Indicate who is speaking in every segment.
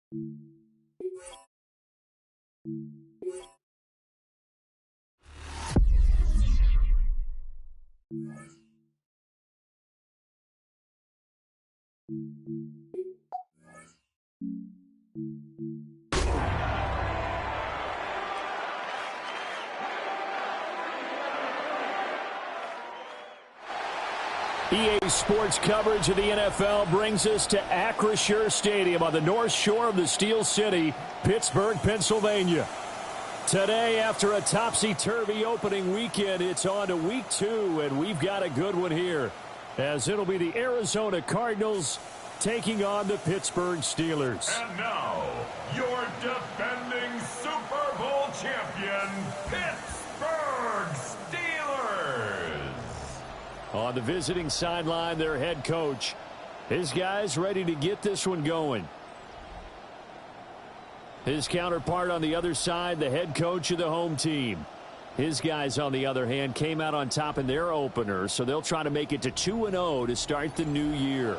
Speaker 1: EA Sports coverage of the NFL brings us to Acrisure Stadium on the north shore of the Steel City, Pittsburgh, Pennsylvania. Today, after a topsy-turvy opening weekend, it's on to week 2, and we've got a good one here, as it'll be the Arizona Cardinals taking on the Pittsburgh Steelers.
Speaker 2: And now, your defending Super Bowl champion, Pittsburgh Steelers.
Speaker 1: On the visiting sideline, their head coach. His guys ready to get this one going. His counterpart on the other side, the head coach of the home team. His guys, on the other hand, came out on top in their opener, so they'll try to make it to 2-0 to start the new year.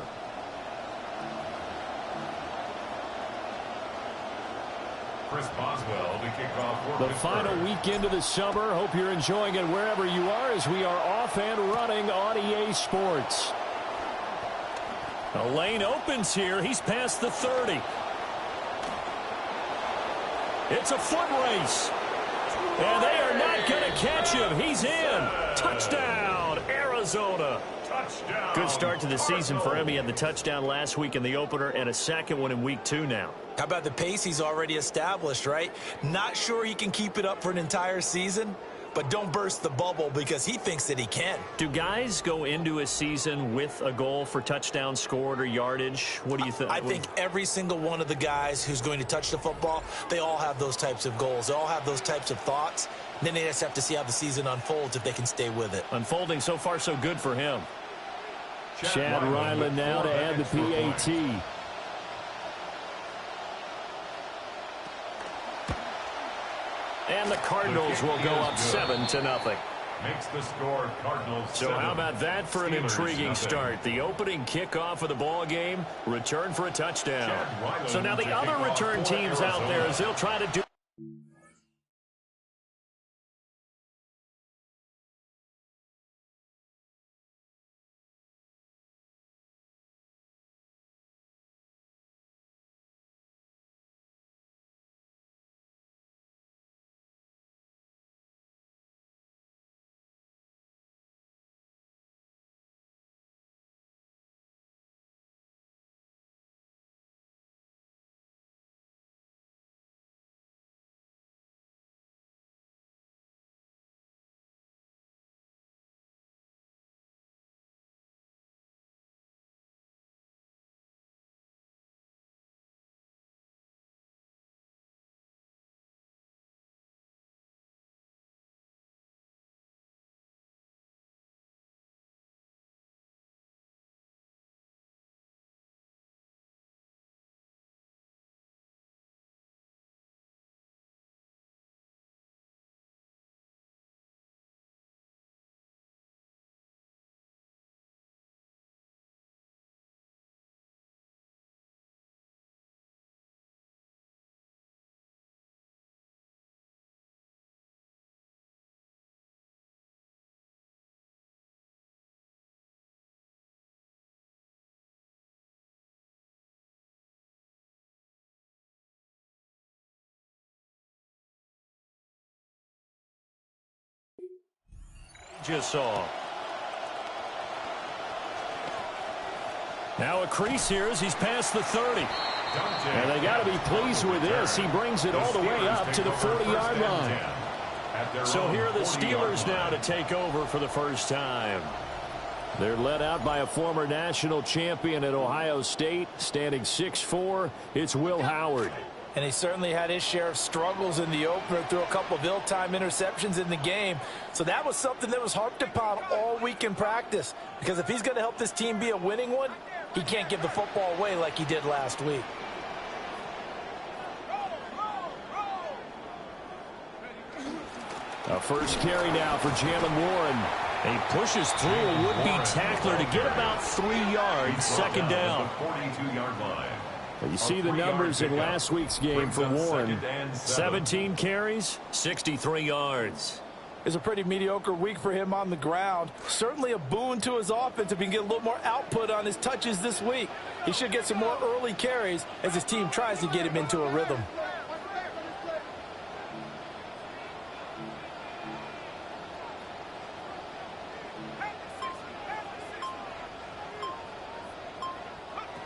Speaker 2: Chris Boswell to kick off for
Speaker 1: the final weekend of the summer. Hope you're enjoying it wherever you are as we are off and running on EA Sports. The lane opens here. He's past the 30. It's a foot race. And they are not going to catch him. He's in. Touchdown, Arizona.
Speaker 2: Touchdown.
Speaker 1: Good start to the season for him. He had the touchdown last week in the opener and a second one in week 2 now.
Speaker 3: How about the pace he's already established, right? Not sure he can keep it up for an entire season, but don't burst the bubble because he thinks that he can.
Speaker 1: Do guys go into a season with a goal for touchdowns scored or yardage? What do you think?
Speaker 3: I think every single one of the guys who's going to touch the football, they all have those types of goals. They all have those types of thoughts. And then they just have to see how the season unfolds if they can stay with it.
Speaker 1: Unfolding so far so good for him. Chad Ryland now to add the PAT. And the Cardinals will go up 7-0.
Speaker 2: Makes the score Cardinals.
Speaker 1: So how about that for an intriguing start? The opening kickoff of the ball game, return for a touchdown. So now the other return teams out there as they'll try to do. Just saw. Now a crease here as he's past the 30. And they got to be pleased with this. He brings it all the way up to the 40-yard line. So here are the Steelers now to take over for the first time. They're led out by a former national champion at Ohio State, standing 6'4". It's Will Howard.
Speaker 3: And he certainly had his share of struggles in the opener, threw a couple of ill-timed interceptions in the game. So that was something that was harped upon all week in practice. Because if he's going to help this team be a winning one, he can't give the football away like he did last week.
Speaker 1: A first carry now for Jalen Warren. He pushes through a would-be tackler to get about 3 yards, second down.
Speaker 2: 42-yard line.
Speaker 1: You see the numbers in last week's game for Warren.
Speaker 2: 17
Speaker 1: carries, 63 yards.
Speaker 3: It's a pretty mediocre week for him on the ground. Certainly a boon to his offense if he can get a little more output on his touches this week. He should get some more early carries as his team tries to get him into a rhythm.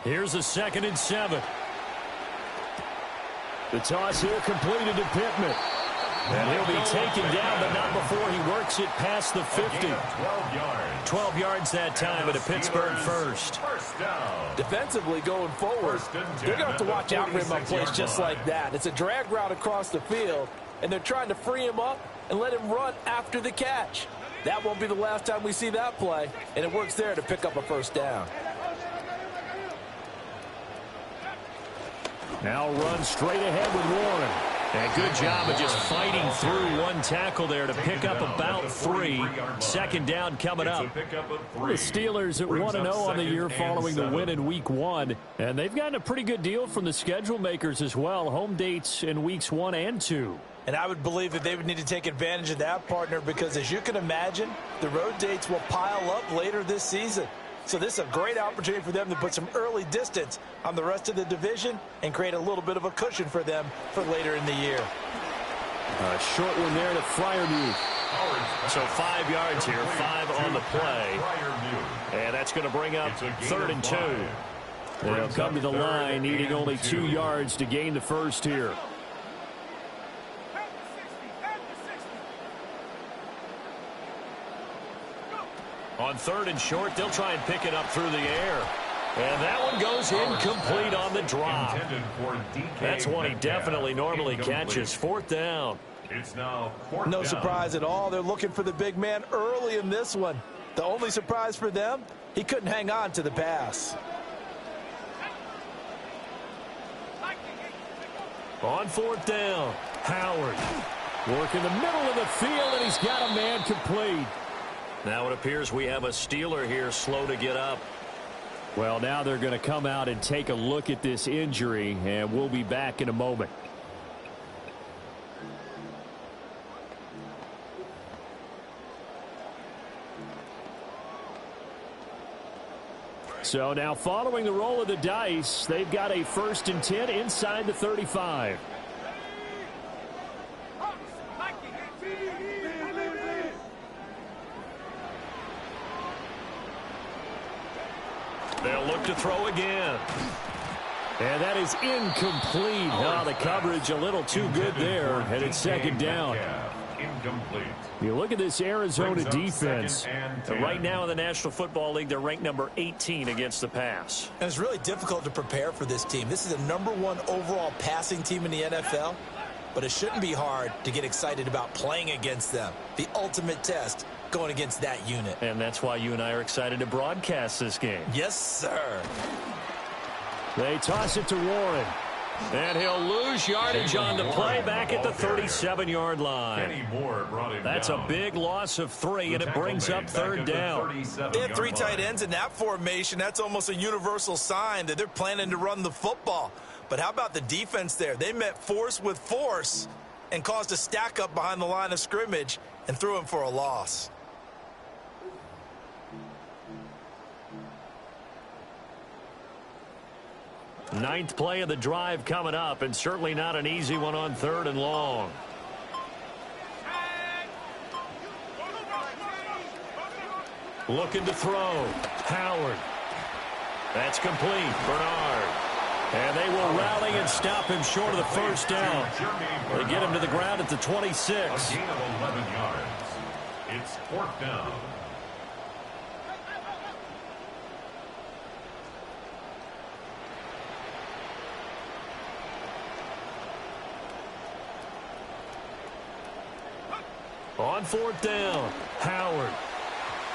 Speaker 1: Here's a 2nd and 7. The toss here completed to Pittman. And he'll be taken down, but not before he works it past the 50. 12 yards that time, but a Pittsburgh first.
Speaker 3: Defensively going forward, they're going to have to watch out for him on plays just like that. It's a drag route across the field, and they're trying to free him up and let him run after the catch. That won't be the last time we see that play, and it works there to pick up a first down.
Speaker 1: Now run straight ahead with Warren. And good job of just fighting through one tackle there to pick up about 3. 2nd down coming up. The Steelers at 1-0 on the year following the win in Week 1. And they've gotten a pretty good deal from the schedule makers as well. Home dates in Weeks 1 and 2.
Speaker 3: And I would believe that they would need to take advantage of that, partner, because as you can imagine, the road dates will pile up later this season. So this is a great opportunity for them to put some early distance on the rest of the division and create a little bit of a cushion for them for later in the year.
Speaker 1: A short one there to Freiermuth. So 5 yards here, 5 on the play. And that's going to bring up 3rd and 2. They'll come to the line, needing only 2 yards to gain the first here. On 3rd and short, they'll try and pick it up through the air. And that one goes incomplete on the drop. That's one he definitely normally catches. 4th down.
Speaker 2: It's now
Speaker 3: no surprise at all. They're looking for the big man early in this one. The only surprise for them, he couldn't hang on to the pass.
Speaker 1: On 4th down, Howard. Work in the middle of the field, and he's got a man complete. Now it appears we have a Steeler here slow to get up. Well, now they're going to come out and take a look at this injury, and we'll be back in a moment. So now following the roll of the dice, they've got a 1st and 10 inside the 35. They'll look to throw again. And that is incomplete. Oh, the coverage a little too good there. And it's 2nd down.
Speaker 2: Incomplete.
Speaker 1: You look at this Arizona defense. Right now in the National Football League, they're ranked number 18 against the pass.
Speaker 3: And it's really difficult to prepare for this team. This is the #1 overall passing team in the NFL. But it shouldn't be hard to get excited about playing against them. The ultimate test going against that unit.
Speaker 1: And that's why you and I are excited to broadcast this game.
Speaker 3: Yes, sir.
Speaker 1: They toss it to Warren. And he'll lose yardage on the play back at the 37-yard line. That's a big loss of 3, and it brings up 3rd down.
Speaker 3: They have 3 tight ends in that formation. That's almost a universal sign that they're planning to run the football. But how about the defense there? They met force with force and caused a stack up behind the line of scrimmage and threw him for a loss.
Speaker 1: Ninth play of the drive coming up, and certainly not an easy one on 3rd and long. Looking to throw. Howard. That's complete. Bernard. And they will rally and stop him short of the 1st down. They get him to the ground at the 26.
Speaker 2: A gain of 11 yards. It's 4th down.
Speaker 1: On 4th down, Howard.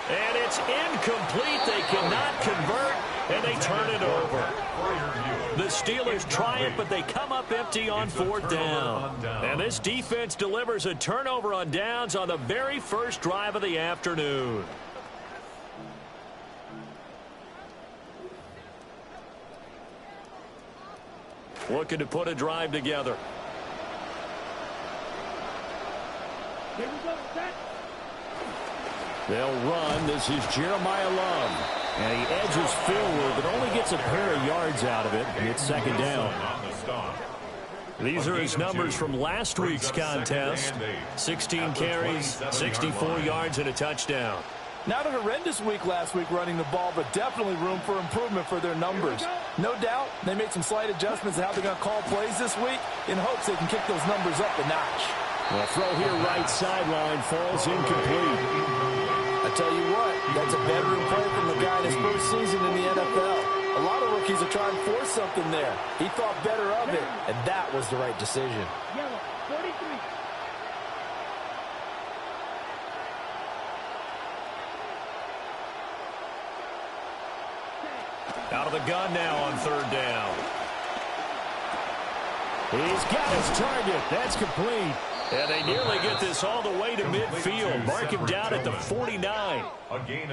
Speaker 1: And it's incomplete. They cannot convert, and they turn it over. The Steelers try it, but they come up empty on 4th down. And this defense delivers a turnover on downs on the very first drive of the afternoon. looking to put a drive together. They'll run. This is Jeremiah Love. And he edges forward, but only gets a pair of yards out of it. It's second down. These are his numbers from last week's contest. 16 carries, 64 yards, and a touchdown.
Speaker 3: Not a horrendous week last week running the ball, but definitely room for improvement for their numbers. No doubt they made some slight adjustments in how they're going to call plays this week in hopes they can kick those numbers up a notch.
Speaker 1: The throw here right sideline falls incomplete.
Speaker 3: I tell you what, that's a bedroom play from the guy in his first season in the NFL. A lot of rookies are trying to force something there. He thought better of it, and that was the right decision.
Speaker 4: Yellow, 43.
Speaker 1: Out of the gun now on third down. He's got his target. That's complete. And they nearly get this all the way to midfield. Mark him down at the 49.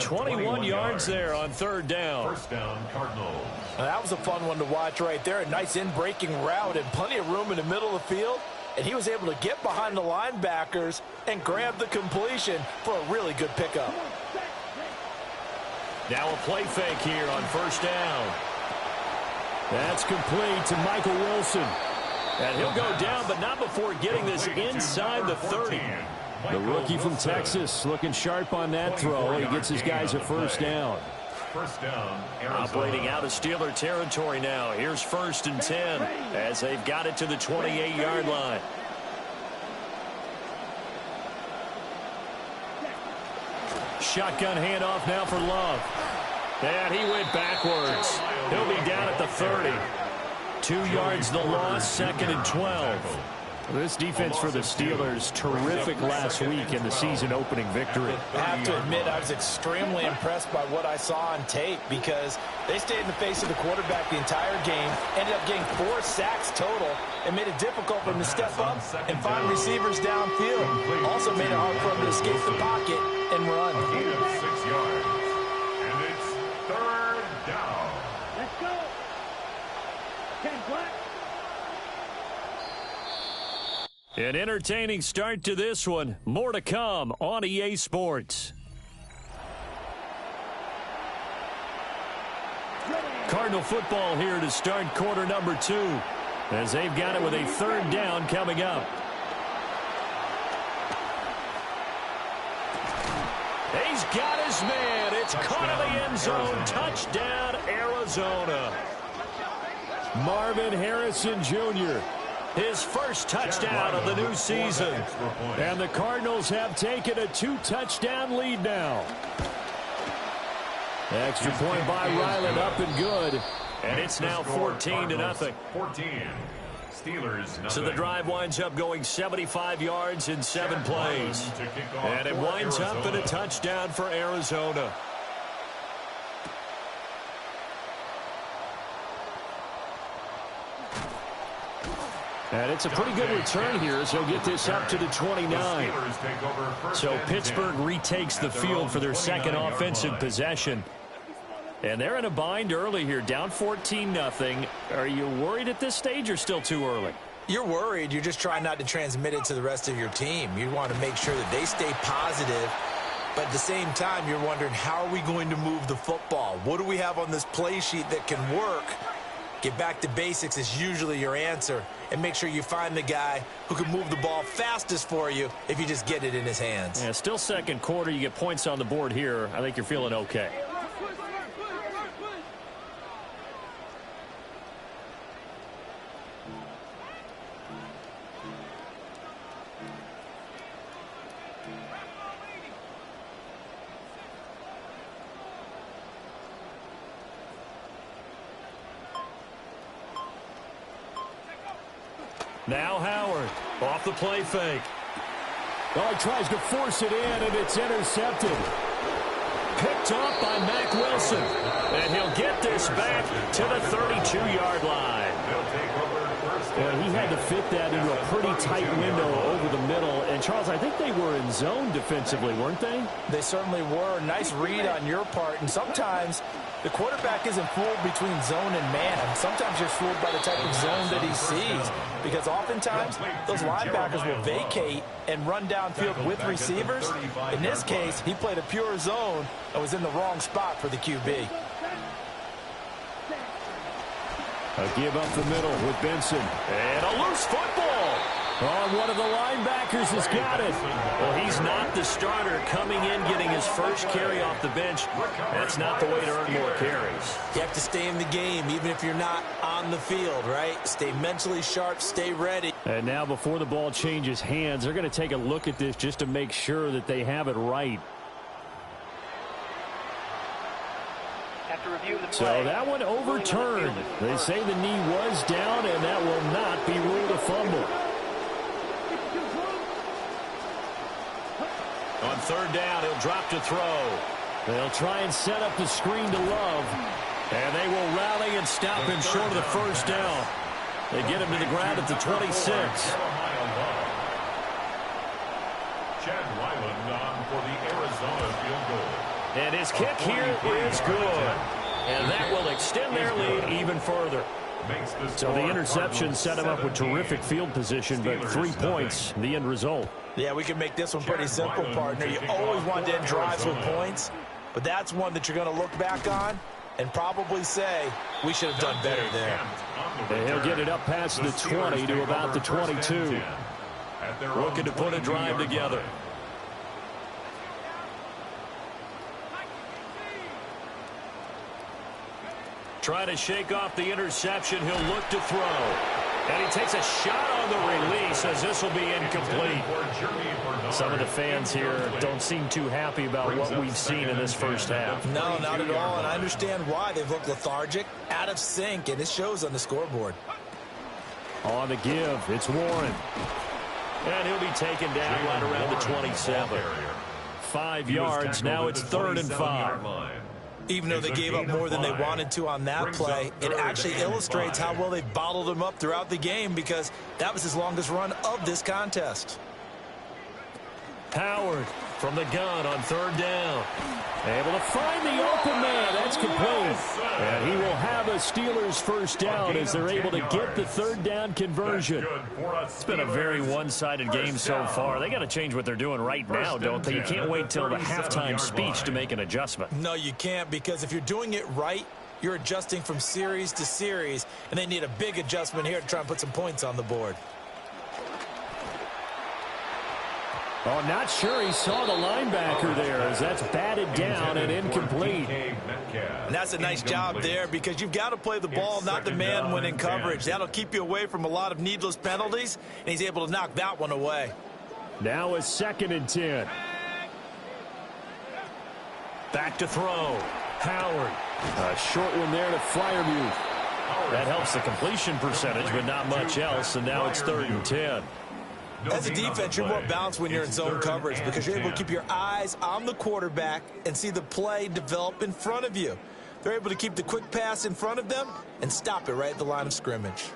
Speaker 1: 21 yards there on third down.
Speaker 2: First down, Cardinals.
Speaker 3: Now, that was a fun one to watch right there. A nice in-breaking route and plenty of room in the middle of the field. And he was able to get behind the linebackers and grab the completion for a really good pickup.
Speaker 1: Now a play fake here on first down. That's complete to Michael Wilson. And he'll go down, but not before getting this inside the 30. The rookie from Texas looking sharp on that throw. He gets his guys a first down.
Speaker 2: First down, Arizona.
Speaker 1: Operating out of Steeler territory now. Here's 1st and 10 as they've got it to the 28-yard line. Shotgun handoff now for Love. And he went backwards. He'll be down at the 30. 2 yards the loss, 2nd and 12. This defense for the Steelers, terrific last week in the season-opening victory.
Speaker 3: I have to admit, I was extremely impressed by what I saw on tape because they stayed in the face of the quarterback the entire game, ended up getting 4 sacks total, and made it difficult for him to step up and find receivers downfield. Also made it hard for him to escape the pocket and run.
Speaker 2: Gain of 6 yards. And it's third down.
Speaker 4: Let's go. 10 black.
Speaker 1: An entertaining start to this one. More to come on EA Sports. Cardinal football here to start quarter number 2 as they've got it with a third down coming up. He's got his man. It's caught in the end zone. Touchdown, Arizona. Marvin Harrison Jr., his first touchdown of the new season. And the Cardinals have taken a 2-touchdown lead now. Extra point by Ryland up and good. And it's now 14-0.
Speaker 2: 14. Steelers, nothing.
Speaker 1: So the drive winds up going 75 yards in 7 plays. And it winds up in a touchdown for Arizona. And it's a pretty good return here, so he'll get this up to the 29. So Pittsburgh retakes the field for their second offensive possession. And they're in a bind early here, down 14-0. Are you worried at this stage or still too early?
Speaker 3: You're worried. You're just trying not to transmit it to the rest of your team. You want to make sure that they stay positive. But at the same time, you're wondering, how are we going to move the football? What do we have on this play sheet that can work? Get back to basics is usually your answer. And make sure you find the guy who can move the ball fastest for you if you just get it in his hands.
Speaker 1: Yeah, still second quarter. You get points on the board here. I think you're feeling okay. Now Howard off the play fake. Oh, he tries to force it in, and it's intercepted. Picked up by Mack Wilson. And he'll get this back to the 32-yard line. Yeah, he had to fit that into a pretty tight window over the middle. And, Charles, I think they were in zone defensively, weren't they?
Speaker 3: They certainly were. Nice read on your part. And sometimes The quarterback isn't fooled between zone and man. Sometimes you're fooled by the type of zone that he sees, because oftentimes those linebackers will vacate and run downfield with receivers. In this case, he played a pure zone and was in the wrong spot for the QB.
Speaker 1: A give up the middle with Benson. And a loose football. Oh, one of the linebackers has got it.
Speaker 5: Well, he's not the starter coming in, getting his first carry off the bench. That's not the way to earn more carries.
Speaker 3: You have to stay in the game, even if you're not on the field, right? Stay mentally sharp, stay ready.
Speaker 1: And now before the ball changes hands, they're going to take a look at this just to make sure that they have it right. So that one overturned. They say the knee was down, and that will not be ruled a fumble.
Speaker 5: On third down, he'll drop to throw.
Speaker 1: They'll try and set up the screen to Love. And they will rally and stop him short of the first down. They get him to the ground at the 26.
Speaker 2: Chad Weiland on for the Arizona field goal.
Speaker 5: And his kick here is good. And that will extend their lead even further.
Speaker 1: So the interception set him up with terrific field position, but 3 points, the end result.
Speaker 3: Yeah, we can make this one pretty simple, partner. You always want to end drives with points, but that's one that you're going to look back on and probably say, we should have done better there.
Speaker 1: And he'll get it up past the 20 to about the 22.
Speaker 5: Looking to put a drive together. Trying to shake off the interception. He'll look to throw. And he takes a shot on the release as this will be incomplete.
Speaker 1: Some of the fans here don't seem too happy about what we've seen in this first half.
Speaker 3: No, not at all, and I understand why. They've looked lethargic, out of sync, and it shows on the scoreboard.
Speaker 1: On the give, it's Warren.
Speaker 5: And he'll be taken down right around the 27.
Speaker 1: 5 yards, now it's 3rd and 5.
Speaker 3: Even though they gave up more than they wanted to on that play, it actually illustrates how well they bottled him up throughout the game, because that was his longest run of this contest.
Speaker 5: Howard from the gun on 3rd down.
Speaker 1: Able to find the open man. That's complete. And he will have a Steelers first down as they're able to get the 3rd down conversion.
Speaker 5: It's been a very one-sided game so far. They got to change what they're doing right now, don't they? You can't wait till the halftime speech to make an adjustment.
Speaker 3: No, you can't, because if you're doing it right, you're adjusting from series to series, and they need a big adjustment here to try and put some points on the board.
Speaker 1: Oh, not sure he saw the linebacker there as that's batted down and incomplete.
Speaker 3: And that's a nice job there, because you've got to play the ball, not the man when in coverage. That'll keep you away from a lot of needless penalties, and he's able to knock that one away.
Speaker 1: Now a 2nd and 10.
Speaker 5: Back to throw. Howard.
Speaker 1: A short one there to Fryermuth.
Speaker 5: That helps the completion percentage, but not much else, and now it's 3rd and 10.
Speaker 3: As a defense, you're more balanced when you're in zone coverage, because you're able to keep your eyes on the quarterback and see the play develop in front of you. They're able to keep the quick pass in front of them and stop it right at the line of scrimmage.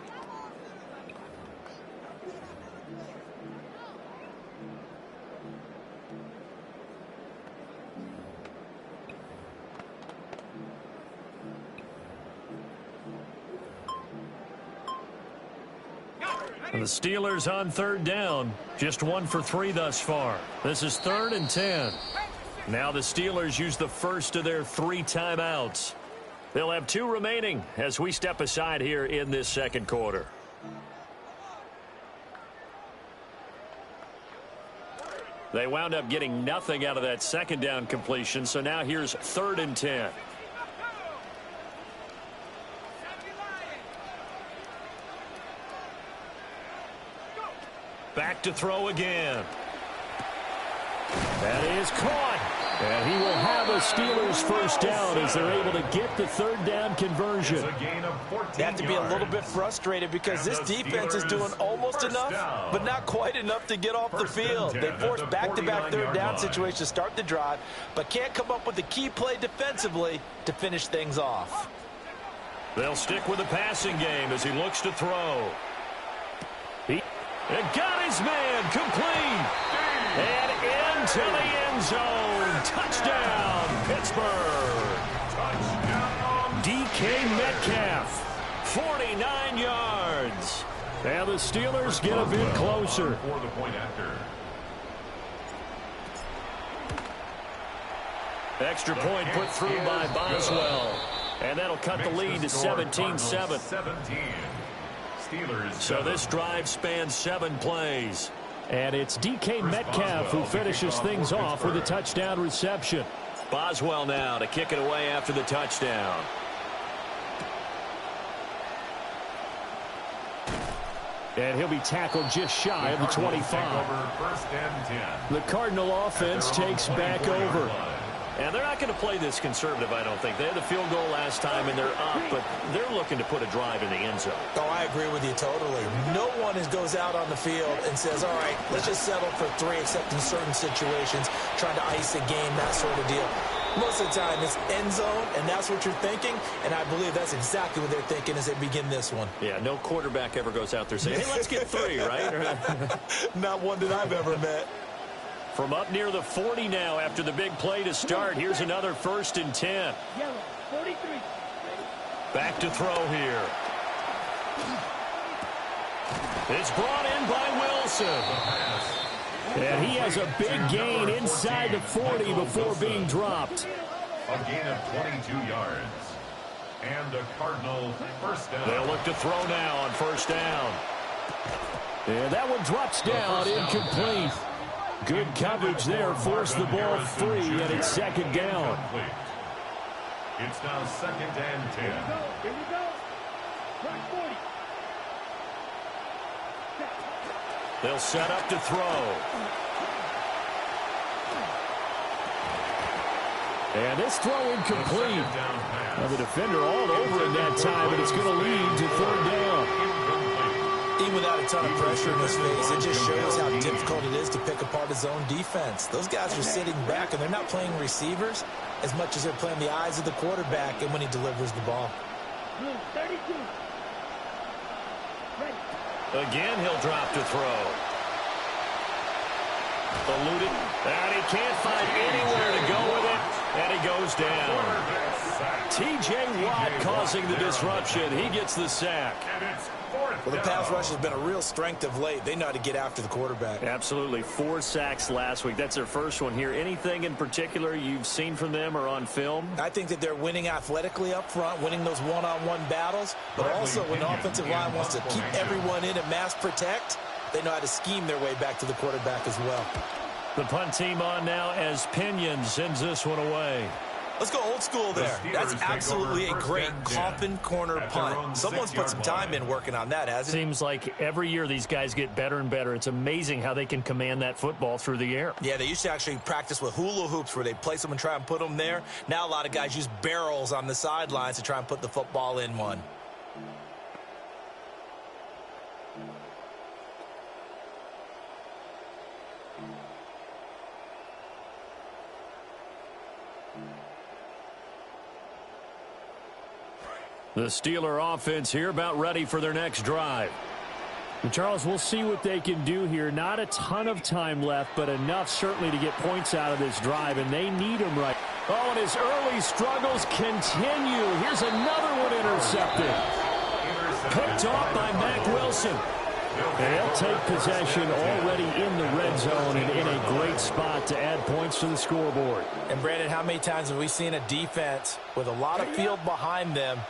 Speaker 5: And the Steelers on 3rd down. Just 1 for 3 thus far. This is 3rd and 10. Now the Steelers use the first of their 3 timeouts. They'll have 2 remaining as we step aside here in this 2nd quarter. They wound up getting nothing out of that 2nd down completion, so now here's 3rd and 10. Back to throw again.
Speaker 1: That is caught. And he will have a Steelers first down as they're able to get the 3rd down conversion.
Speaker 3: They have to be a little bit frustrated, because this defense is doing almost enough, but not quite enough to get off the field. They force back-to-back 3rd down situations to start the drive, but can't come up with the key play defensively to finish things off.
Speaker 5: They'll stick with the passing game as he looks to throw. And got his man complete. And into the end zone. Touchdown, Pittsburgh.
Speaker 2: Touchdown,
Speaker 5: DK Metcalf, 49 yards.
Speaker 1: And the Steelers get a bit closer.
Speaker 2: For the point after.
Speaker 5: Extra point put through by Boswell. And that'll cut the lead to 17-7. So this drive spans 7 plays.
Speaker 1: And it's DK Metcalf who finishes things off with a touchdown reception.
Speaker 5: Boswell now to kick it away after the touchdown.
Speaker 1: And he'll be tackled just shy of the 25. The Cardinal offense takes back over.
Speaker 5: And they're not going to play this conservative, I don't think. They had the field goal last time, and they're up, but they're looking to put a drive in the end zone.
Speaker 3: Oh, I agree with you totally. No one goes out on the field and says, all right, let's just settle for 3, except in certain situations, trying to ice a game, that sort of deal. Most of the time, it's end zone, and that's what you're thinking, and I believe that's exactly what they're thinking as they begin this one.
Speaker 5: Yeah, no quarterback ever goes out there saying, hey, let's get 3, right?
Speaker 3: Not one that I've ever met.
Speaker 5: From up near the 40 now after the big play to start. Here's another 1st and 10.
Speaker 4: Yellow, 43.
Speaker 5: Back to throw here. It's brought in by Wilson.
Speaker 1: And he has a big gain inside the 40 before being dropped.
Speaker 2: A gain of 22 yards. And the Cardinal first down.
Speaker 5: They'll look to throw now on 1st down.
Speaker 1: And that one drops down, incomplete. Good coverage there, forced the ball free, and it's 2nd down.
Speaker 2: It's now 2nd and 10.
Speaker 4: Here we go. Right 40.
Speaker 5: They'll set up to throw.
Speaker 1: And this throw incomplete. Now the defender all over in that time, and it's going to lead to 3rd down.
Speaker 3: Even without a ton of pressure in his face, it just shows how difficult it is to pick apart his own defense. Those guys are sitting back, and they're not playing receivers as much as they're playing the eyes of the quarterback and when he delivers the ball.
Speaker 4: 32. Ready.
Speaker 5: Again, he'll drop to throw. Eluded. And he can't find anywhere to go with it. And he goes down. T.J. Watt causing the disruption. He gets the sack.
Speaker 3: Well, the pass rush has been a real strength of late. They know how to get after the quarterback.
Speaker 5: Absolutely. 4 sacks last week. That's their first one here. Anything in particular you've seen from them or on film?
Speaker 3: I think that they're winning athletically up front, winning those one-on-one battles, but also when the offensive line wants to keep everyone in and mass protect, they know how to scheme their way back to the quarterback as well.
Speaker 5: The punt team on now as Pinion sends this one away.
Speaker 3: Let's go old school there. That's absolutely a great coffin corner punt. Someone's put some time in working on that, hasn't it?
Speaker 5: Seems like every year these guys get better and better. It's amazing how they can command that football through the air.
Speaker 3: Yeah, they used to actually practice with hula hoops where they place them and try and put them there. Now a lot of guys use barrels on the sidelines to try and put the football in one.
Speaker 5: The Steeler offense here about ready for their next drive.
Speaker 1: And Charles, we'll see what they can do here. Not a ton of time left, but enough certainly to get points out of this drive, and they need them right. Oh, and his early struggles continue. Here's another one intercepted. Picked off by Mack Wilson. And they'll take possession already in the red zone and in a great spot to add points to the scoreboard.
Speaker 3: And, Brandon, how many times have we seen a defense with a lot of field behind them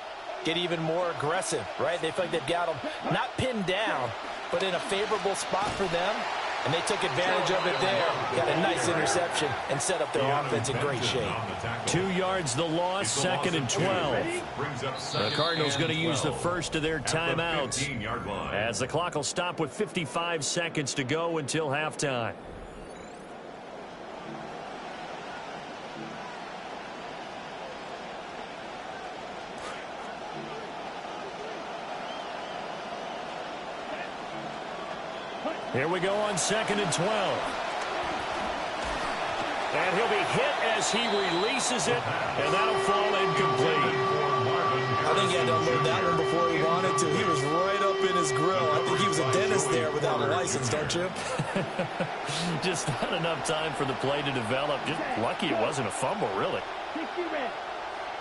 Speaker 3: get even more aggressive, right? They feel like they've got them not pinned down, but in a favorable spot for them, and they took advantage of it there. Got a nice interception and set up their offense in great shape.
Speaker 5: 2 yards the loss, 2nd and 12. The Cardinals going to use the first of their timeouts as the clock will stop with 55 seconds to go until halftime. Here we go on 2nd and 12. And he'll be hit as he releases it, and that'll fall incomplete.
Speaker 3: I think he had to unload that one before he wanted to. He was right up in his grill. I think he was a dentist there without a license, don't you?
Speaker 5: Just not enough time for the play to develop. Just lucky it wasn't a fumble, really.
Speaker 4: 60 red.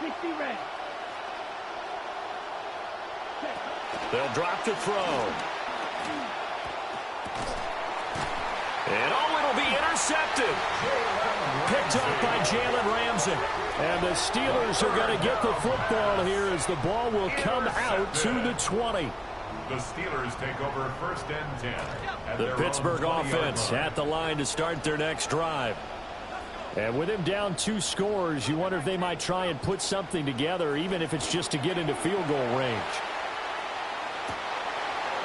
Speaker 4: 60 red.
Speaker 5: They'll drop to throw. And it'll be intercepted. Picked up by Jalen Ramsey.
Speaker 1: And the Steelers are going to get the football here as the ball will come out to the 20.
Speaker 2: The Steelers take over 1st and 10.
Speaker 1: The Pittsburgh offense at the line to start their next drive. And with him down 2 scores, you wonder if they might try and put something together, even if it's just to get into field goal range.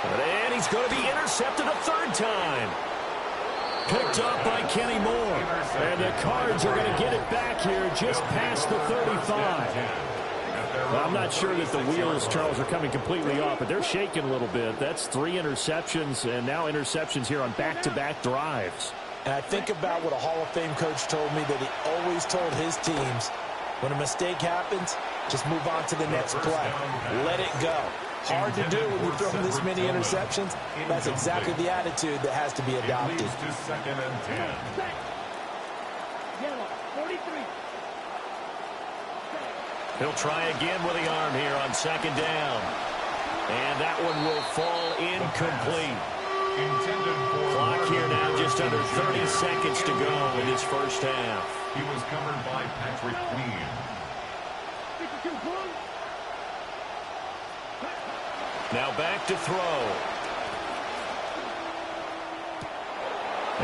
Speaker 5: And he's going to be intercepted a 3rd time.
Speaker 1: Picked up by Kenny Moore. And the Cards are going to get it back here just past the 35. Well, I'm not sure that the wheels, Charles, are coming completely off, but they're shaking a little bit. That's 3 interceptions, and now interceptions here on back-to-back drives.
Speaker 3: And I think about what a Hall of Fame coach told me, that he always told his teams, when a mistake happens, just move on to the next play. Let it go. Hard to do when you throw this many interceptions. That's exactly the attitude that has to be adopted.
Speaker 2: To 2nd and 10.
Speaker 4: Yellow, 43.
Speaker 5: He'll try again with the arm here on 2nd down. And that one will fall incomplete. Clock here now just under 30 seconds to go in this first half.
Speaker 2: He was covered by Patrick Queen.
Speaker 4: 52 points.
Speaker 5: Now back to throw.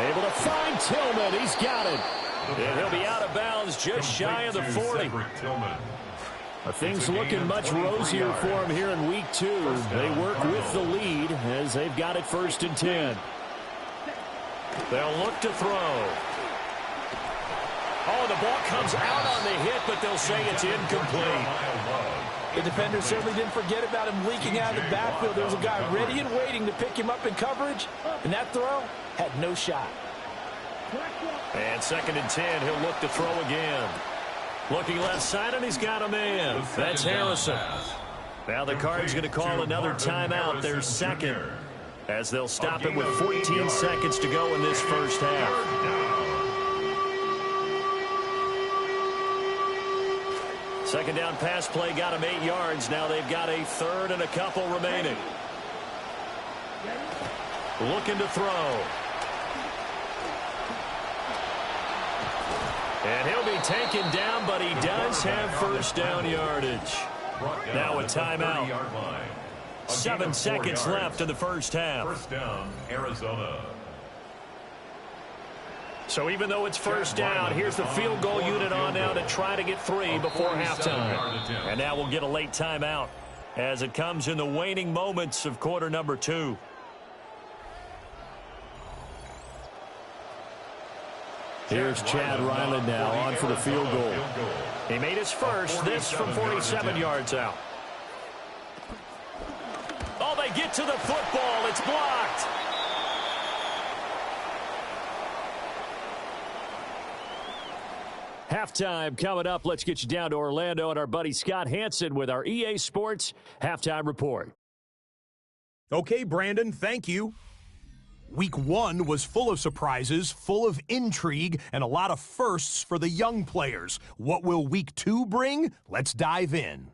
Speaker 1: Able to find Tillman. He's got it.
Speaker 5: And he'll be out of bounds just shy of the 40.
Speaker 1: Things looking much rosier for him here in week 2. They work with the lead as they've got it 1st and 10.
Speaker 5: They'll look to throw. Oh, the ball comes out on the hit, but they'll say it's incomplete.
Speaker 3: The defender certainly didn't forget about him leaking out of the backfield. There was a guy ready and waiting to pick him up in coverage, and that throw had no shot.
Speaker 5: And 2nd and 10, he'll look to throw again. Looking left side, and he's got a man. That's Harrison. Now the Cards going to call another timeout, their 2nd, as they'll stop it with 14 seconds to go in this first half. Second down pass play got him 8 yards. Now they've got a 3rd and a couple remaining. Looking to throw. And he'll be taken down, but he does have 1st down yardage. Now a timeout. 7 seconds left in the first half.
Speaker 2: 1st down, Arizona.
Speaker 5: So even though it's 1st down, here's the field goal unit on now to try to get 3 before halftime. And now we'll get a late timeout as it comes in the waning moments of quarter number 2.
Speaker 1: Here's Chad Ryland now on for the field goal.
Speaker 5: He made his first, this from 47 yards out. Oh, they get to the football. It's blocked.
Speaker 1: Halftime coming up. Let's get you down to Orlando and our buddy Scott Hansen with our EA Sports Halftime Report.
Speaker 6: Okay, Brandon, thank you. Week 1 was full of surprises, full of intrigue, and a lot of firsts for the young players. What will Week 2 bring? Let's dive in.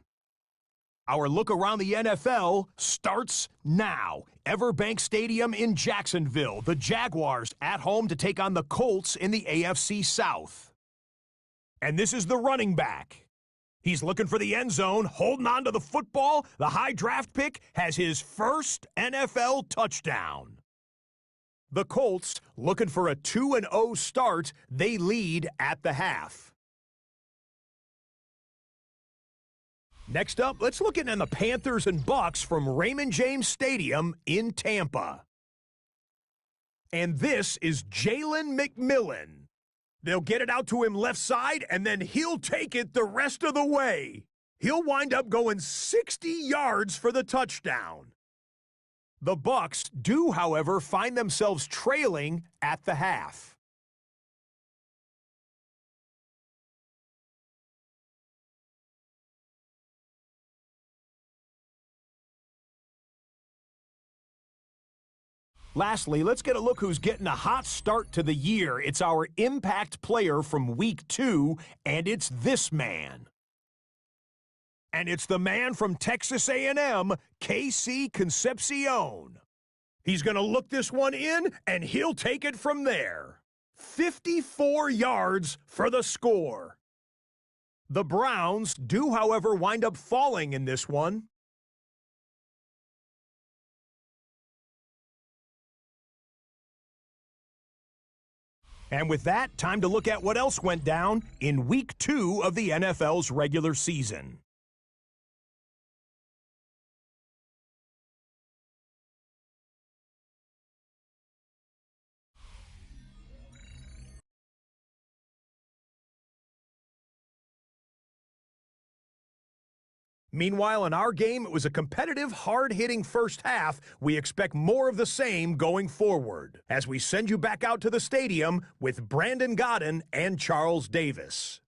Speaker 6: Our look around the NFL starts now. Everbank Stadium in Jacksonville. The Jaguars at home to take on the Colts in the AFC South. And this is the running back. He's looking for the end zone, holding on to the football. The high draft pick has his first NFL touchdown. The Colts looking for a 2-0 start. They lead at the half. Next up, let's look at the Panthers and Bucks from Raymond James Stadium in Tampa. And this is Jalen McMillan. They'll get it out to him left side, and then he'll take it the rest of the way. He'll wind up going 60 yards for the touchdown. The Bucks do, however, find themselves trailing at the half. Lastly, let's get a look who's getting a hot start to the year. It's our impact player from Week 2, and it's this man. And it's the man from Texas A&M, KC Concepcion. He's going to look this one in, and he'll take it from there. 54 yards for the score. The Browns do, however, wind up falling in this one. And with that, time to look at what else went down in Week 2 of the NFL's regular season. Meanwhile, in our game, it was a competitive, hard-hitting first half. We expect more of the same going forward as we send you back out to the stadium with Brandon Godden and Charles Davis.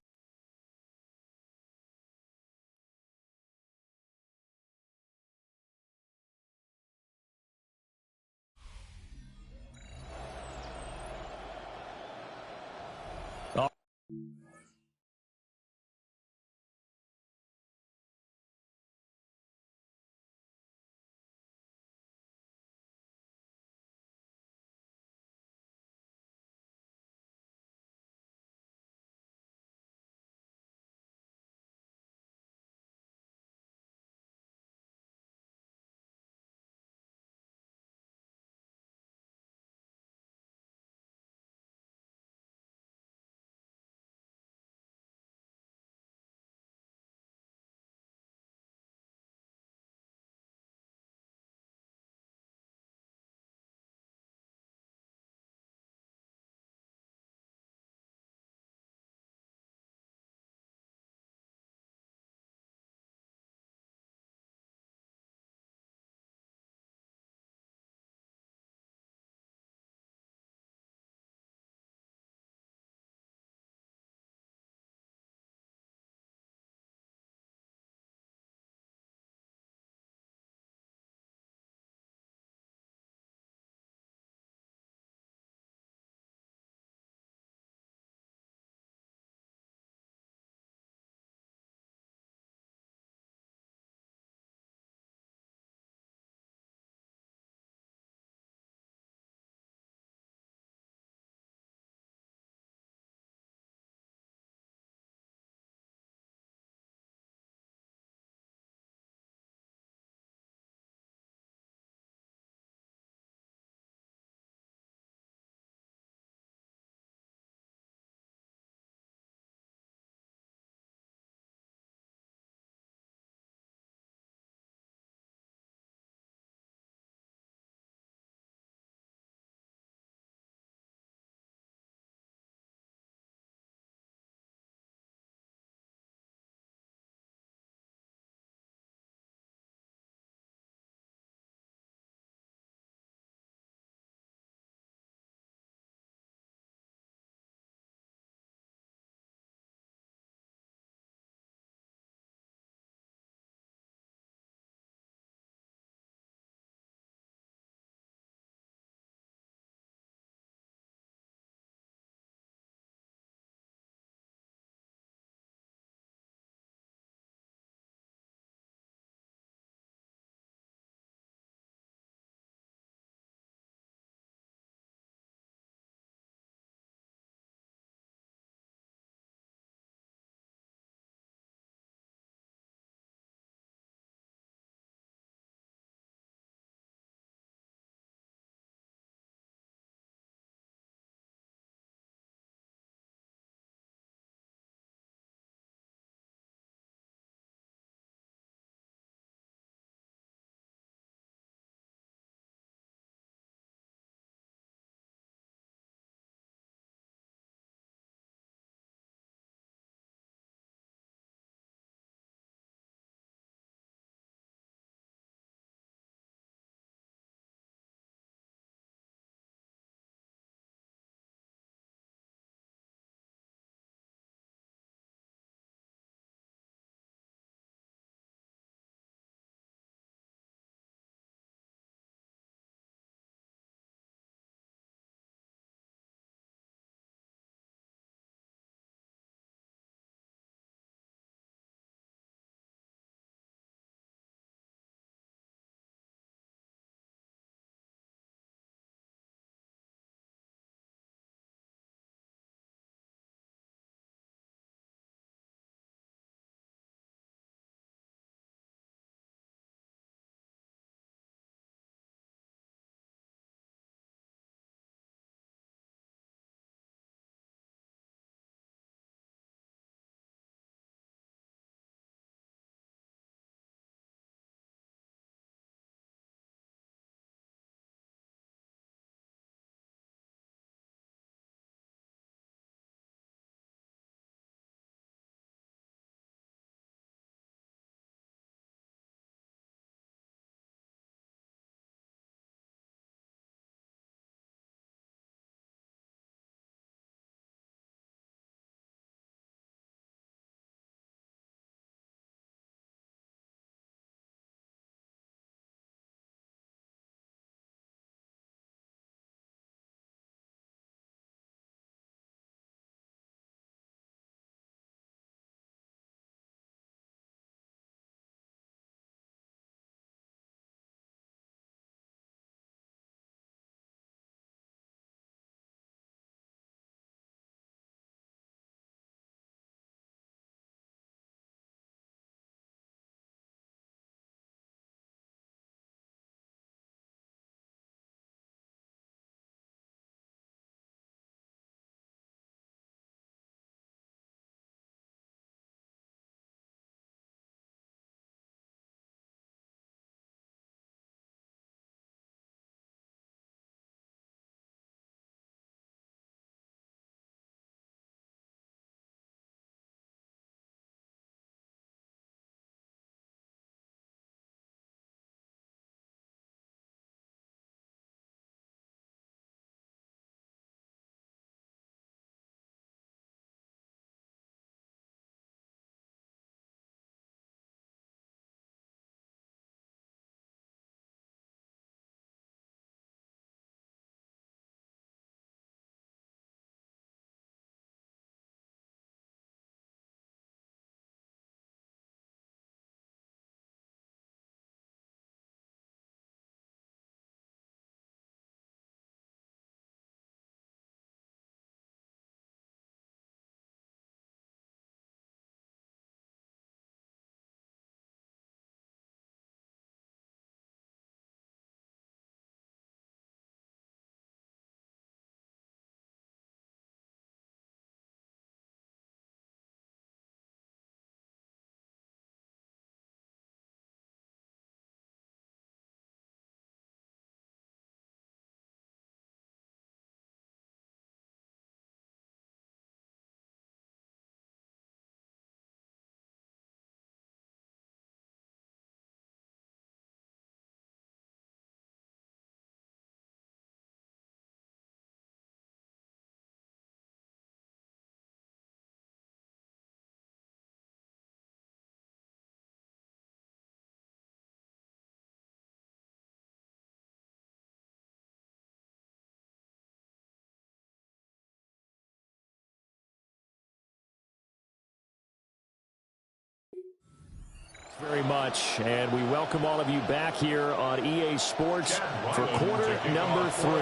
Speaker 1: Very much, and we welcome all of you back here on EA Sports for quarter number 3.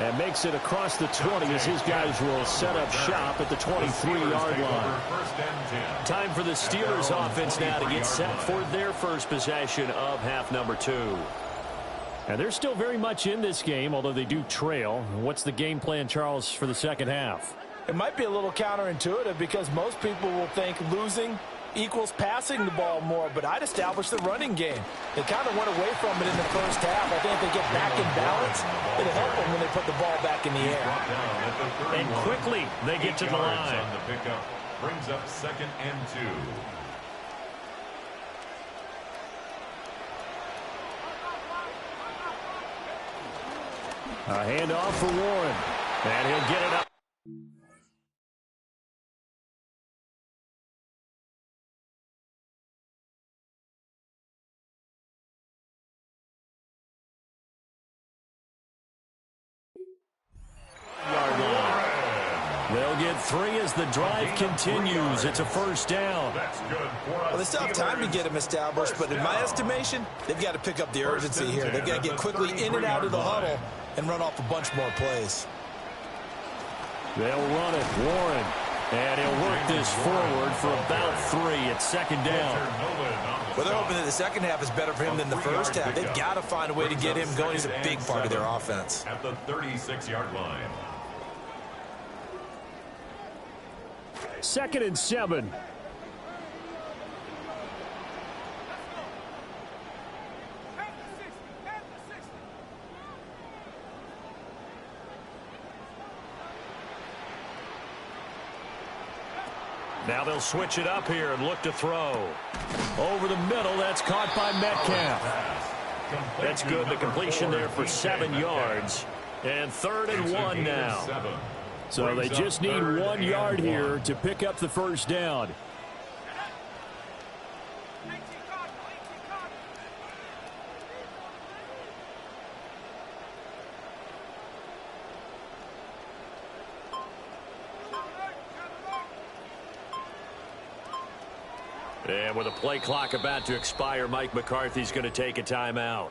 Speaker 1: And makes it across the 20 as his guys will set up shop at the 23-yard line. Time for the Steelers offense now to get set for their first possession of half number 2. And they're still very much in this game, although they do trail. What's the game plan, Charles, for the second half?
Speaker 3: It might be a little counterintuitive because most people will think losing equals passing the ball more, but I'd establish the running game. They kind of went away from it in the first half. I think if they get back in balance, it'll help them when they put the ball back in the air.
Speaker 5: And quickly they get to the line.
Speaker 2: On the pickup brings up 2nd and 2.
Speaker 1: A handoff for Warren, and he'll get it up. They'll get 3 as the drive continues. It's a first down.
Speaker 3: Well, they still have time to get them established, but in my estimation, they've got to pick up the urgency here. They've got to get quickly in and out of the huddle and run off a bunch more plays.
Speaker 1: They'll run it. Warren. And he'll work this forward for about 3 at 2nd down.
Speaker 3: Well, they're hoping that the second half is better for him than the first half. They've got to find a way to get him going. He's a big part of their offense.
Speaker 2: At the 36-yard line.
Speaker 1: 2nd and 7.
Speaker 5: Now they'll switch it up here and look to throw. Over the middle, that's caught by Metcalf. That's good. The completion there for 7 yards. And 3rd and 1 now.
Speaker 1: So they just need 1 yard here to pick up the first down.
Speaker 5: And with a play clock about to expire, Mike McCarthy's going to take a timeout.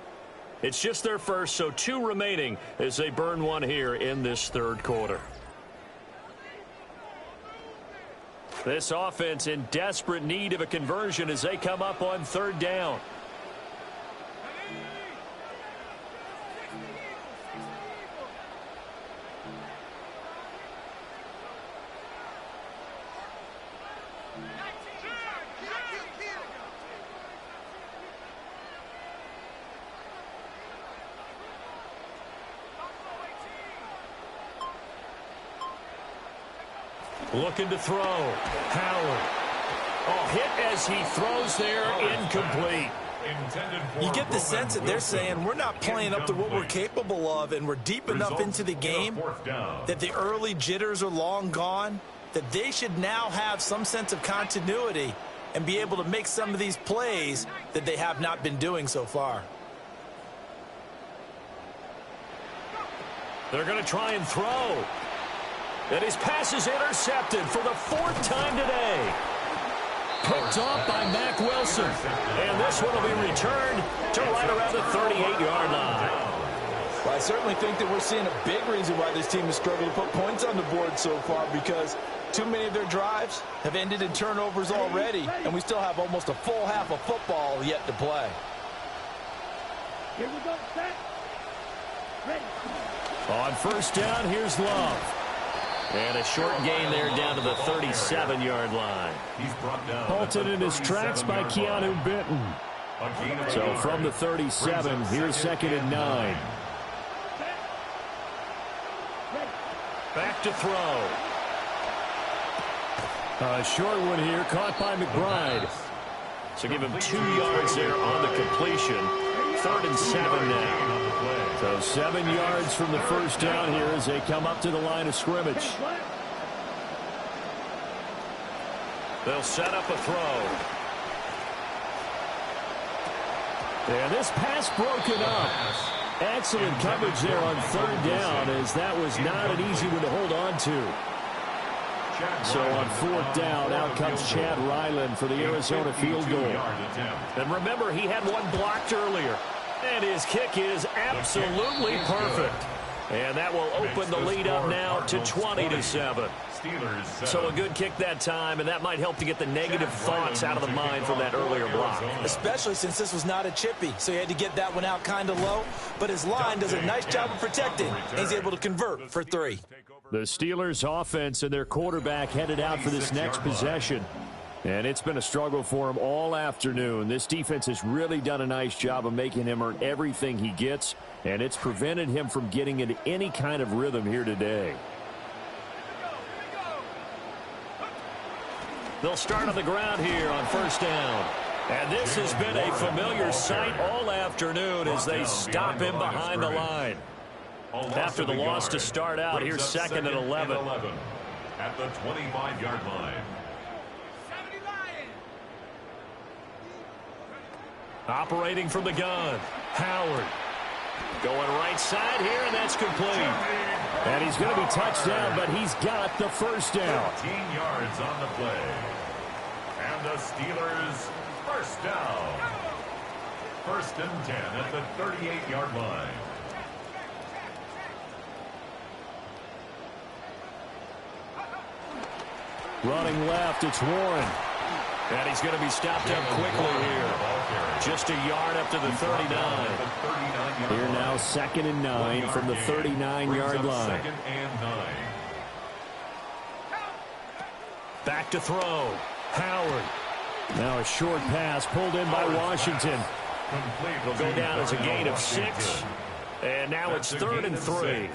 Speaker 5: It's just their first, so 2 remaining as they burn 1 here in this 3rd quarter. This offense in desperate need of a conversion as they come up on 3rd down. Looking to throw. Howard. Oh, hit as he throws there, incomplete.
Speaker 3: You get the sense that they're saying we're not playing up to what we're capable of, and we're deep enough into the game that the early jitters are long gone, that they should now have some sense of continuity and be able to make some of these plays that they have not been doing so far.
Speaker 5: They're going to try and throw. And his pass is intercepted for the 4th time today. Picked off by Mack Wilson. And this one will be returned to right around the 38-yard line.
Speaker 3: Well, I certainly think that we're seeing a big reason why this team has struggled to put points on the board so far, because too many of their drives have ended in turnovers already, and we still have almost a full half of football yet to play.
Speaker 4: Here we go, set. Ready.
Speaker 1: On 1st down, here's Love.
Speaker 5: And a short gain there down to the 37-yard line.
Speaker 2: He's brought down.
Speaker 1: Halted in his tracks by Keanu Benton. So from the 37, here's 2nd and 9.
Speaker 5: Back to throw.
Speaker 1: A short one here, caught by McBride.
Speaker 5: So give him 2 yards there on the completion. 3rd and 7 now.
Speaker 1: So 7 yards from the first down here as they come up to the line of scrimmage.
Speaker 5: They'll set up a throw.
Speaker 1: And this pass broken up. Excellent coverage there on 3rd down, as that was not an easy one to hold on to. So on fourth down, out comes Chad Ryland for the Arizona field goal.
Speaker 5: And remember, he had one blocked earlier. And his kick is absolutely perfect. And that will open the lead up now to 20-7. So a good kick that time, and that might help to get the negative thoughts out of the mind from that earlier block.
Speaker 3: Especially since this was not a chippy, so he had to get that one out kind of low. But his line does a nice job of protecting. He's able to convert for 3.
Speaker 1: The Steelers offense and their quarterback headed out for this next possession. And it's been a struggle for him all afternoon. This defense has really done a nice job of making him earn everything he gets, and it's prevented him from getting into any kind of rhythm here today.
Speaker 5: They'll start on the ground here on first down. And this has been a familiar sight all afternoon as they stop him behind the line. After the loss to start out, here's 2nd and 11.
Speaker 2: At the 25-yard line.
Speaker 5: Operating from the gun, Howard. Going right side here, and that's complete.
Speaker 1: And he's going to be touched down, but he's got the first down.
Speaker 2: 15 yards on the play. And the Steelers first down. 1st and 10 at the 38-yard line.
Speaker 1: Running left, it's Warren.
Speaker 5: And he's going to be stopped up quickly here. Just a yard up to the 39.
Speaker 1: Here now 2nd and 9 from the 39-yard line.
Speaker 2: 2nd and 9.
Speaker 5: Back to throw. Howard.
Speaker 1: Now a short pass pulled in by Washington.
Speaker 5: It'll go down as a gain of 6. And now it's 3rd and 3.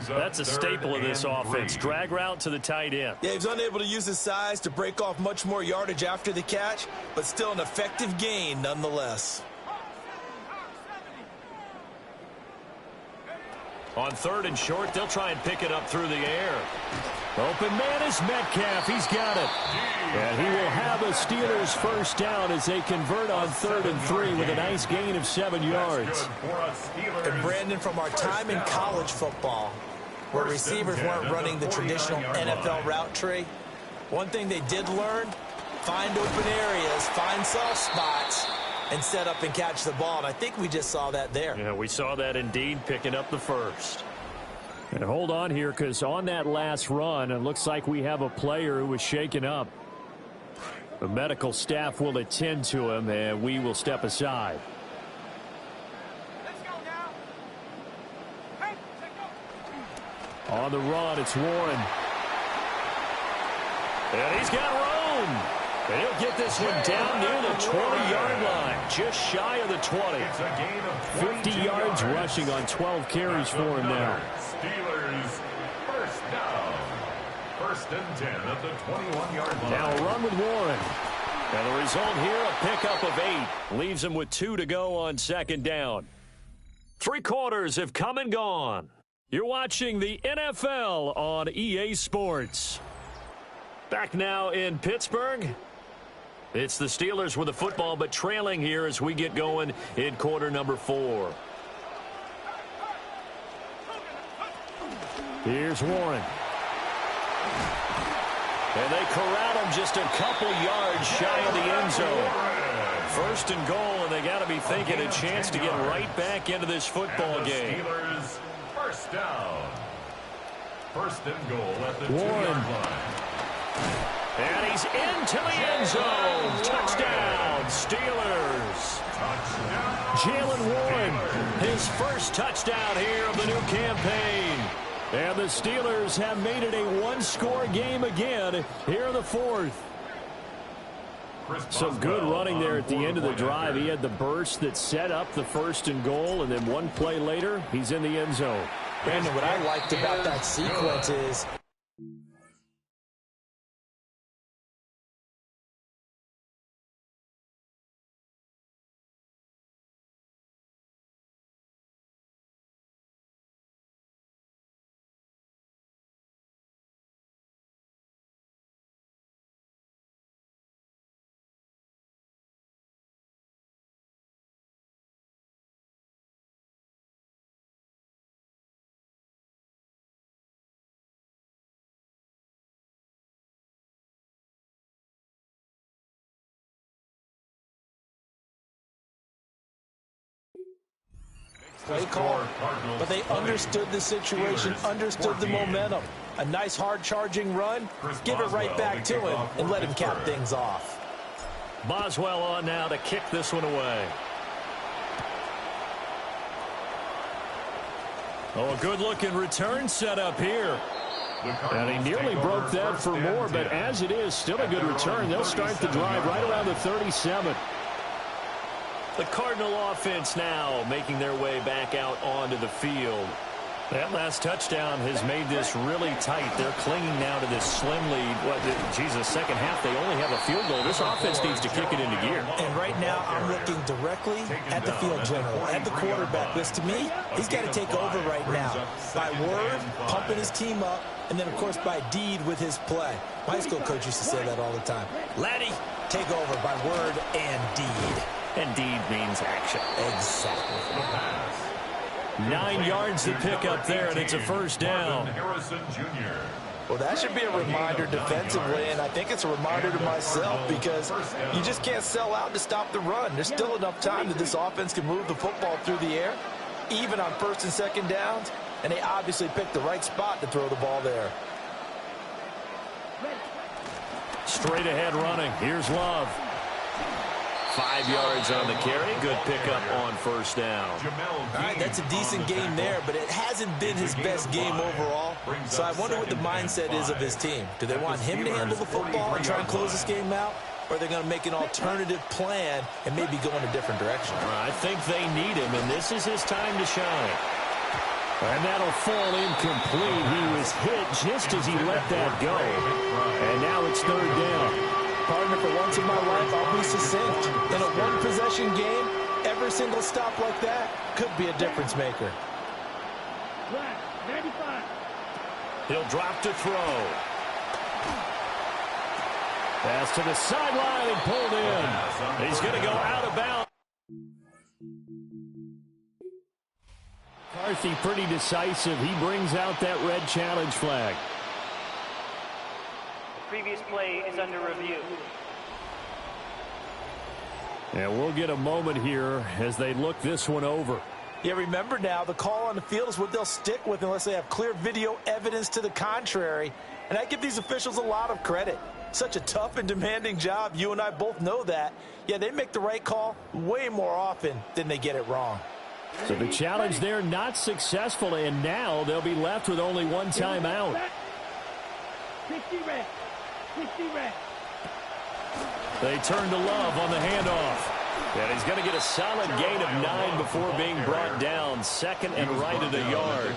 Speaker 5: That's a staple of this offense. Drag route to the tight end.
Speaker 3: Yeah, he's unable to use his size to break off much more yardage after the catch, but still an effective gain nonetheless.
Speaker 5: On 3rd and short, they'll try and pick it up through the air.
Speaker 1: Open man is Metcalf. He's got it. And he will have a Steelers first down as they convert on 3rd and 3 with a nice gain of 7 yards.
Speaker 3: And Brandon, from our time in college football, where receivers weren't running the traditional NFL route tree, one thing they did learn, find open areas, find soft spots, and set up and catch the ball. And I think we just saw that there.
Speaker 5: Yeah, we saw that indeed, picking up the first.
Speaker 1: And hold on here, because on that last run, it looks like we have a player who was shaken up. The medical staff will attend to him, and we will step aside. On the run, it's Warren.
Speaker 5: And he's got room. And he'll get this one down near the 20-yard line, just shy of the 20.
Speaker 1: 50 yards rushing on 12 carries for him now.
Speaker 2: Steelers first down. 1st and 10 at the 21-yard line.
Speaker 1: Now a run with Warren.
Speaker 5: And the result here, a pickup of 8. Leaves him with 2 to go on 2nd down. 3 quarters have come and gone. You're watching the NFL on EA Sports. Back now in Pittsburgh. It's the Steelers with the football, but trailing here as we get going in quarter number 4.
Speaker 1: Here's Warren.
Speaker 5: And they corral him just a couple yards shy of the end zone. 1st and goal, and they got to be thinking a chance to get right back into this football game.
Speaker 2: Steelers first down. 1st and goal at the
Speaker 1: Warren.
Speaker 2: 2-yard line.
Speaker 5: And he's into the end zone. Touchdown, Steelers.
Speaker 1: Jalen Warren,
Speaker 5: His first touchdown here of the new campaign.
Speaker 1: and the Steelers have made it a one-score game again here in the 4th. Some good running there at the end of the drive. He had the burst that set up the 1st and goal, and then one play later, he's in the end zone.
Speaker 3: Brandon, what I liked about that sequence is play call, but they understood the situation, understood the momentum. A nice hard-charging run, give it right back to him, and let him cap things off.
Speaker 5: Boswell on now to kick this one away. Oh, a good-looking return set up here. And he nearly broke that for more, but as it is, still a good return. They'll start the drive right around the 37. The Cardinal offense now making their way back out onto the field. That last touchdown has made this really tight. They're clinging now to this slim lead. Second half, they only have a field goal. This offense needs to kick it into gear.
Speaker 3: And right now, I'm looking directly at the field general, at the quarterback. Because to me, he's got to take over right now. By word, pumping his team up, and then, of course, by deed with his play. My high school coach used to say that all the time. Laddie, take over by word and deed.
Speaker 5: And deed means action.
Speaker 3: Exactly.
Speaker 5: 9 yards to pick up there, and it's a first down.
Speaker 3: Well, that should be a reminder defensively, and I think it's a reminder to myself because you just can't sell out to stop the run. There's still enough time that this offense can move the football through the air, even on first and second downs, and they obviously picked the right spot to throw the ball there.
Speaker 5: Straight ahead running. Here's Love. 5 yards on the carry. Good pickup on first down.
Speaker 3: All right, that's a decent game there, but it hasn't been his best game overall. So I wonder what the mindset is of his team. Do they want him to handle the football and try and close this game out? Or are they going to make an alternative plan and maybe go in a different direction?
Speaker 5: I think they need him, and this is his time to shine. And that'll fall incomplete. He was hit just as he let that go. And now it's third down.
Speaker 3: Partner, for once in my life, I'll be succinct. In a one-possession game, every single stop like that could be a difference maker.
Speaker 5: He'll drop to throw. Pass to the sideline and pulled in. He's going to go out of bounds. McCarthy pretty decisive. He brings out that red challenge flag.
Speaker 7: Previous play is under review.
Speaker 1: And we'll get a moment here as they look this one over.
Speaker 3: Yeah, remember now, the call on the field is what they'll stick with unless they have clear video evidence to the contrary. And I give these officials a lot of credit. Such a tough and demanding job. You and I both know that. Yeah, they make the right call way more often than they get it wrong.
Speaker 1: So the challenge there not successful, and now they'll be left with only one timeout.
Speaker 4: 60 red. 60 red.
Speaker 5: They turn to Love on the handoff. And he's going to get a solid gain of 9 before being brought down. Second and right at a yard.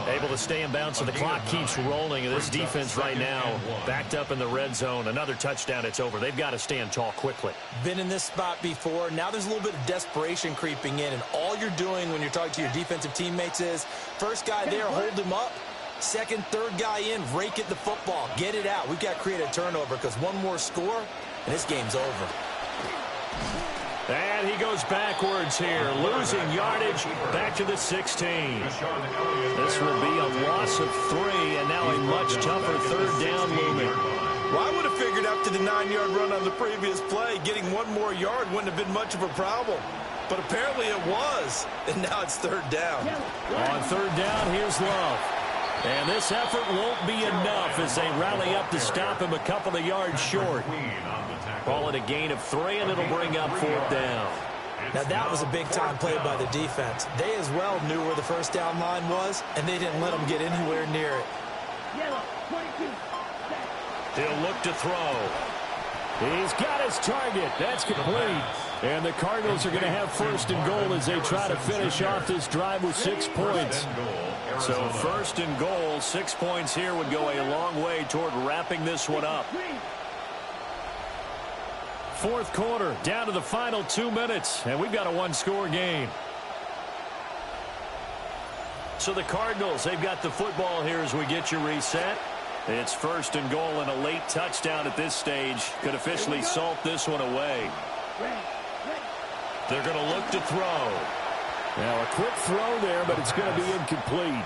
Speaker 5: Able to stay in bounds, so the clock keeps rolling. And this defense right now backed up in the red zone. Another touchdown, it's over. They've got to stand tall quickly.
Speaker 3: Been in this spot before. Now there's a little bit of desperation creeping in. And all you're doing when you're talking to your defensive teammates is, first guy there, hold him up. Second, third guy in, rake at the football. Get it out. We've got to create a turnover because one more score, and this game's over.
Speaker 5: And he goes backwards here, losing yardage back to the 16. This will be a loss of 3, and now a much tougher third down looming.
Speaker 3: Well, I would have figured after the 9-yard run on the previous play, getting one more yard wouldn't have been much of a problem. But apparently it was, and now it's third down.
Speaker 1: On third down, here's Love. And this effort won't be enough as they rally up to stop him a couple of yards short.
Speaker 5: Call it a gain of 3, and it'll bring up fourth down.
Speaker 3: Now, that was a big-time play by the defense. They as well knew where the first down line was, and they didn't let them get anywhere near it.
Speaker 5: He'll look to throw.
Speaker 1: He's got his target. That's complete. And the Cardinals are going to have first and goal as they try to finish off this drive with 6 points.
Speaker 5: So first and goal, 6 points here would go a long way toward wrapping this one up.
Speaker 1: Fourth quarter, down to the final 2 minutes, and we've got a one-score game.
Speaker 5: So the Cardinals, they've got the football here as we get you reset. It's first and goal, and a late touchdown at this stage could officially salt this one away. They're going to look to throw.
Speaker 1: Now a quick throw there, but it's going to be incomplete.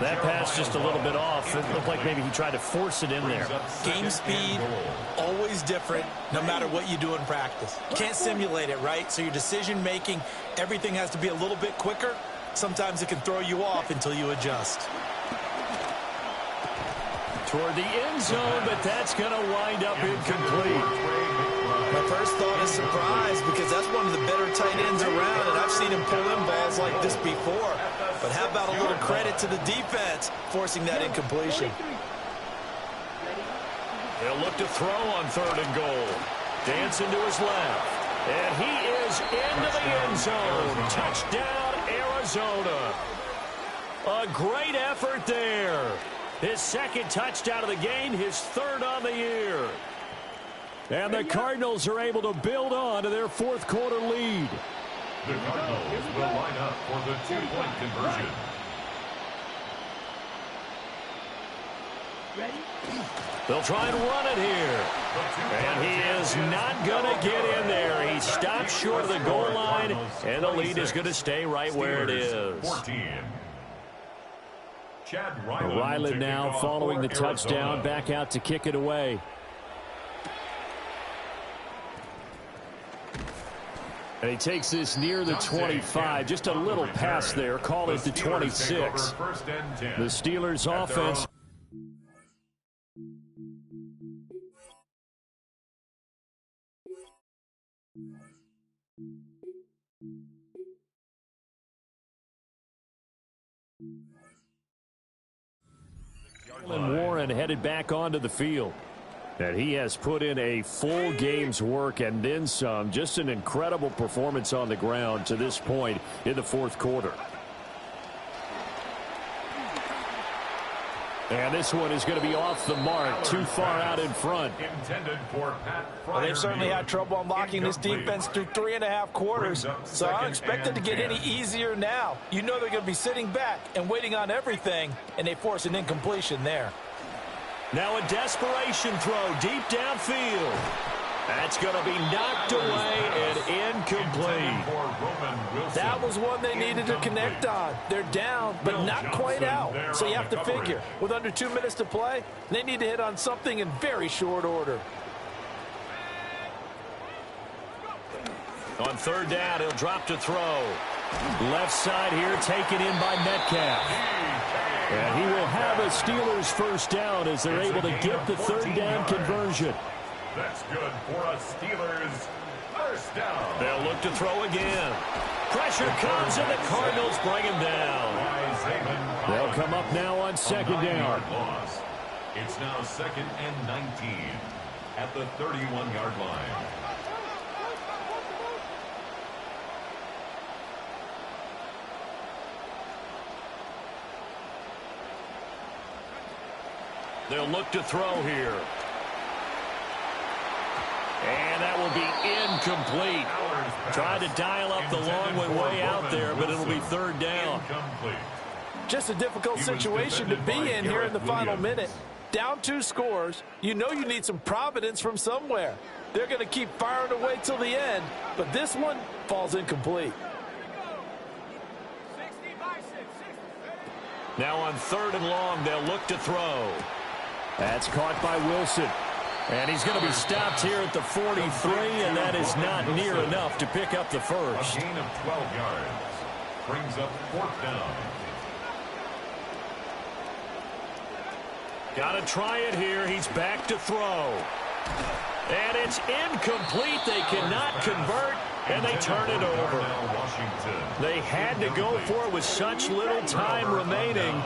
Speaker 5: That pass just a little bit off. It looked like maybe he tried to force it in there.
Speaker 3: Game speed, always different, no matter what you do in practice. You can't simulate it, right? So your decision-making, everything has to be a little bit quicker. Sometimes it can throw you off until you adjust.
Speaker 1: Toward the end zone, but that's going to wind up incomplete.
Speaker 3: My first thought is surprise, because that's one of the better tight ends around, and I've seen him pull in balls like this before. But how about a little credit to the defense forcing that incompletion?
Speaker 5: He'll look to throw on 3rd and goal. Dancing to his left. And he is into the end zone. Touchdown, Arizona. A great effort there. His 2nd touchdown of the game, his 3rd on the year. And the Cardinals are able to build on to their 4th quarter lead.
Speaker 2: The Cardinals will line up for the 2-point conversion.
Speaker 5: They'll try and run it here. And he is not going to get in there. He stopped short of the goal line, and the lead is going to stay right where it is.
Speaker 2: 14.
Speaker 1: Ryland now following the touchdown, back out to kick it away. And he takes this near the 25. Just a little pass there. Call it the 26. The Steelers offense. Warren headed back onto the field. And he has put in a full game's work and then some. Just an incredible performance on the ground to this point in the 4th quarter. And this one is going to be off the mark, too far out in front.
Speaker 3: Well, they've certainly had trouble unlocking this defense through 3.5 quarters, so I don't expect it to get any easier now. You know they're going to be sitting back and waiting on everything, and they force an incompletion there.
Speaker 5: Now a desperation throw deep downfield. That's going to be knocked away and incomplete.
Speaker 3: That was one they needed to connect on. They're down, but not quite out. So you have to figure, with under 2 minutes to play, they need to hit on something in very short order.
Speaker 5: On 3rd down, he'll drop to throw. Left side here taken in by Metcalf.
Speaker 1: And he will have a Steelers 1st down as they're able to get the 3rd down conversion.
Speaker 2: That's good for a Steelers 1st down.
Speaker 5: They'll look to throw again. Pressure comes, and the Cardinals bring him down.
Speaker 1: They'll come up now on 2nd down.
Speaker 2: It's now 2nd and 19 at the 31-yard line.
Speaker 5: They'll look to throw here. And that will be incomplete. Tried to dial up the long one way out there, but it'll be 3rd down.
Speaker 3: Just a difficult situation to be in here in the final minute. Down 2 scores. You know you need some providence from somewhere. They're going to keep firing away till the end, but this one falls incomplete.
Speaker 5: Now on 3rd and long, they'll look to throw.
Speaker 1: That's caught by Wilson. And he's going to be stopped here at the 43, and that is not near enough to pick up the 1st.
Speaker 2: A gain of 12 yards brings up 4th down.
Speaker 5: Got to try it here. He's back to throw. And it's incomplete. They cannot convert, and they turn it over. They had to go for it with such little time remaining.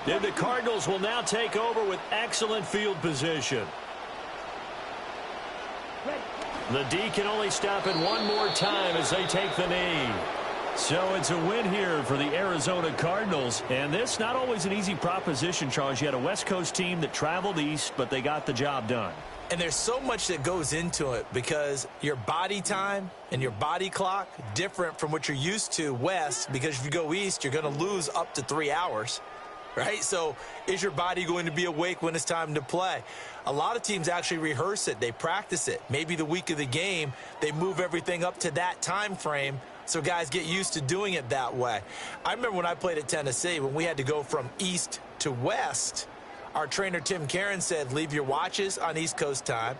Speaker 5: Then the Cardinals will now take over with excellent field position. The D can only stop it one more time as they take the knee. So it's a win here for the Arizona Cardinals. And this not always an easy proposition, Charles. You had a West Coast team that traveled east, but they got the job done.
Speaker 3: And there's so much that goes into it because your body time and your body clock different from what you're used to west, because if you go east, you're going to lose up to 3 hours, right? So is your body going to be awake when it's time to play? A lot of teams actually rehearse it. They practice it. Maybe the week of the game, they move everything up to that time frame So guys get used to doing it that way. I remember when I played at Tennessee, when we had to go from east to west, our trainer Tim Karen said, leave your watches on East Coast time.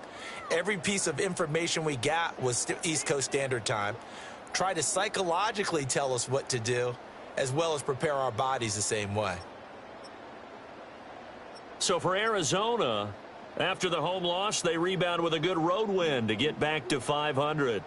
Speaker 3: Every piece of information we got was East Coast Standard Time. Try to psychologically tell us what to do, as well as prepare our bodies the same way.
Speaker 5: So for Arizona, after the home loss, they rebound with a good road win to get back to 500.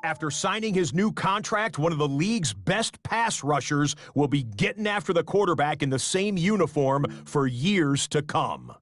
Speaker 6: After signing his new contract, one of the league's best pass rushers will be getting after the quarterback in the same uniform for years to come.